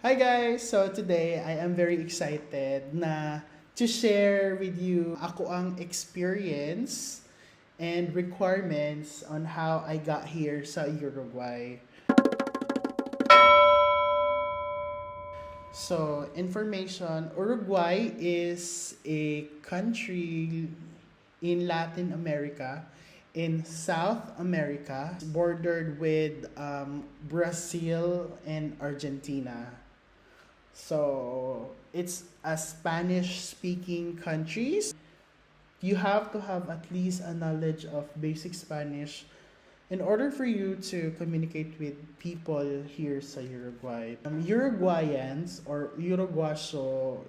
Hi guys! So today I am very excited na to share with you ako ang experience and requirements on how I got here sa Uruguay. So, information, Uruguay is a country in Latin America, in South America, bordered with Brazil and Argentina. So it's a Spanish speaking countries. You have to have at least a knowledge of basic Spanish in order for you to communicate with people here sa Uruguay. Uruguayans or Uruguayo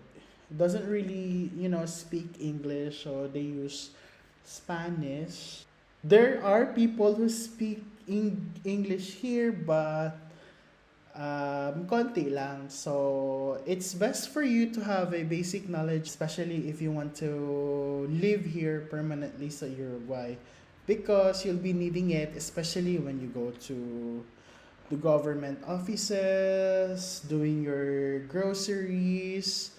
doesn't really, speak English, so they use Spanish. There are people who speak English here, but konti lang. So, it's best for you to have a basic knowledge, especially if you want to live here permanently sa Uruguay. Because you'll be needing it, especially when you go to the government offices, doing your groceries,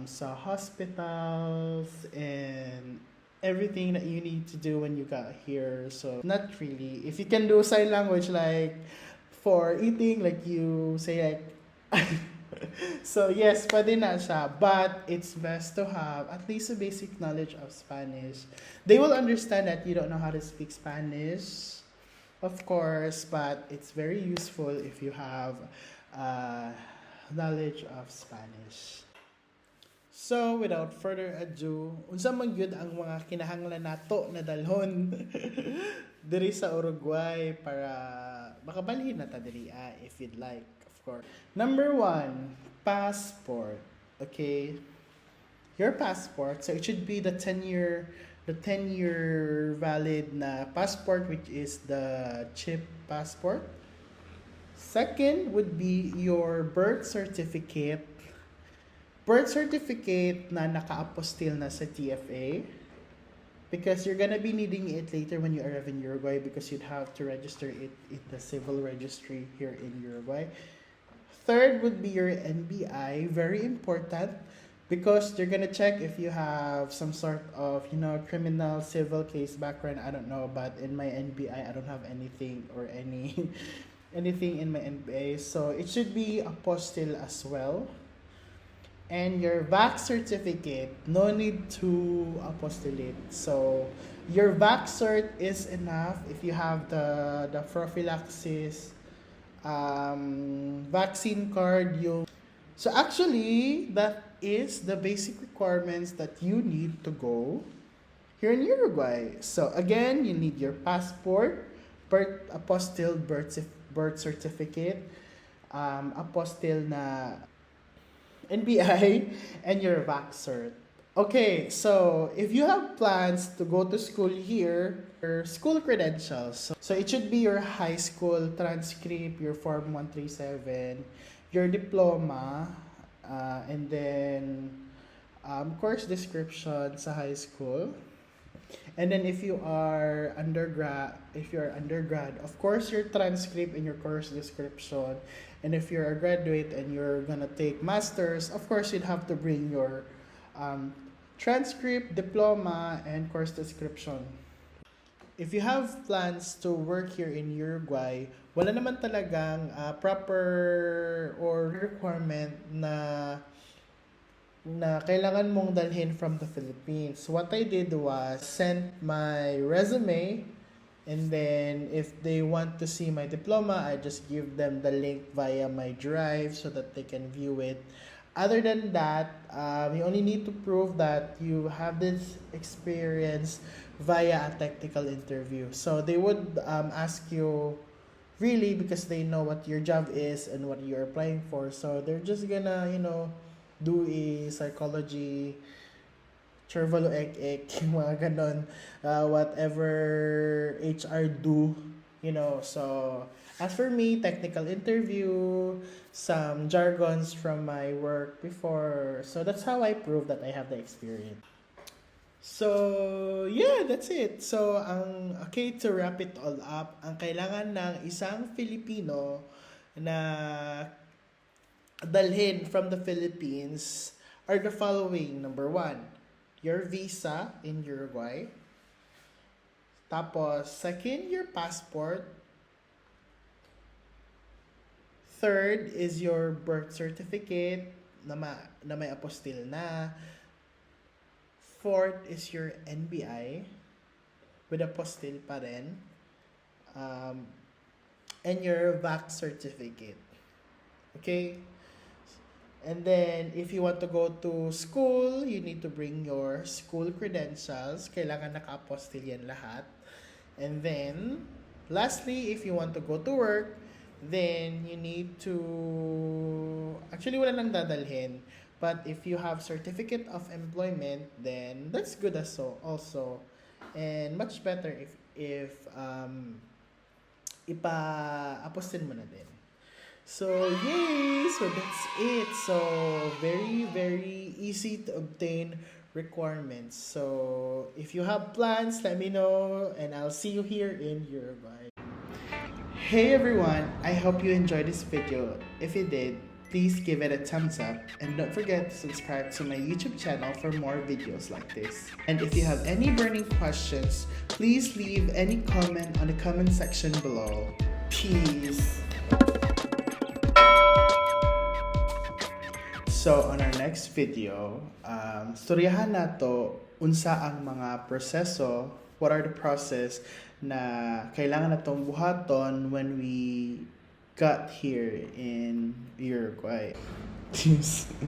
sa hospitals, and everything that you need to do when you got here. So, not really. If you can do sign language like for eating, like you say like so yes, pwede na siya. But it's best to have at least a basic knowledge of Spanish. They will understand that you don't know how to speak Spanish, of course, but it's very useful if you have knowledge of Spanish. So, without further ado, unsa man gyud ang mga kinahanglan nato na dalhon diri sa Uruguay para makabalhin na ta diri if you'd like, of course. Number one, passport. Okay? Your passport, so it should be the 10-year valid na passport, which is the chip passport. Second would be your birth certificate na naka-apostille na sa TFA, because you're gonna be needing it later when you arrive in Uruguay, because you'd have to register it in the civil registry here in Uruguay. Third would be your NBI, very important, because they're gonna check if you have some sort of, criminal civil case background. I don't know, but in my NBI, I don't have anything or anything in my NBI, so it should be apostille as well. And your vac certificate, no need to apostillate. So your vac cert is enough if you have the prophylaxis vaccine card. So actually, that is the basic requirements that you need to go here in Uruguay. So again, you need your passport, apostilled birth certificate, apostille na NBI, and your vac cert. Okay, so if you have plans to go to school here, your school credentials. So it should be your high school transcript, your Form 137, your diploma, and then course description sa high school. And then if you're undergrad, of course your transcript and your course description. And if you're a graduate and you're gonna take masters, of course you'd have to bring your transcript, diploma, and course description. If you have plans to work here in Uruguay, wala naman talagang proper or requirement na kailangan mong dalhin from the Philippines. What I did was sent my resume, and then if they want to see my diploma, I just give them the link via my drive so that they can view it. Other than that, you only need to prove that you have this experience via a technical interview. So they would ask you really, because they know what your job is and what you're applying for. So they're just gonna, do a psychology, Chervalo ek, mga ganon, whatever HR do, So, as for me, technical interview, some jargons from my work before. So, that's how I prove that I have the experience. So, yeah, that's it. So, okay, to wrap it all up, ang kailangan ng isang Filipino na dalhin from the Philippines are the following. Number one, your visa in Uruguay. Tapos, second, your passport. Third is your birth certificate na may apostille na. Fourth is your NBI with apostille pa rin. And your vax certificate. Okay? And then, if you want to go to school, you need to bring your school credentials. Kailangan naka-apostille yan lahat. And then, lastly, if you want to go to work, then you need to... Actually, wala nang dadalhin. But if you have certificate of employment, then that's good also. And much better if ipa-apostille mo na din. So, yay! So, that's it. So, very, very easy to obtain requirements. So, if you have plans, let me know, and I'll see you here in Uruguay. Hey everyone! I hope you enjoyed this video. If you did, please give it a thumbs up, and don't forget to subscribe to my YouTube channel for more videos like this. And if you have any burning questions, please leave any comment on the comment section below. Peace! So, on our next video, storyahan nato unsa ang mga proseso, what are the process na kailangan natong buhaton when we got here in Uruguay.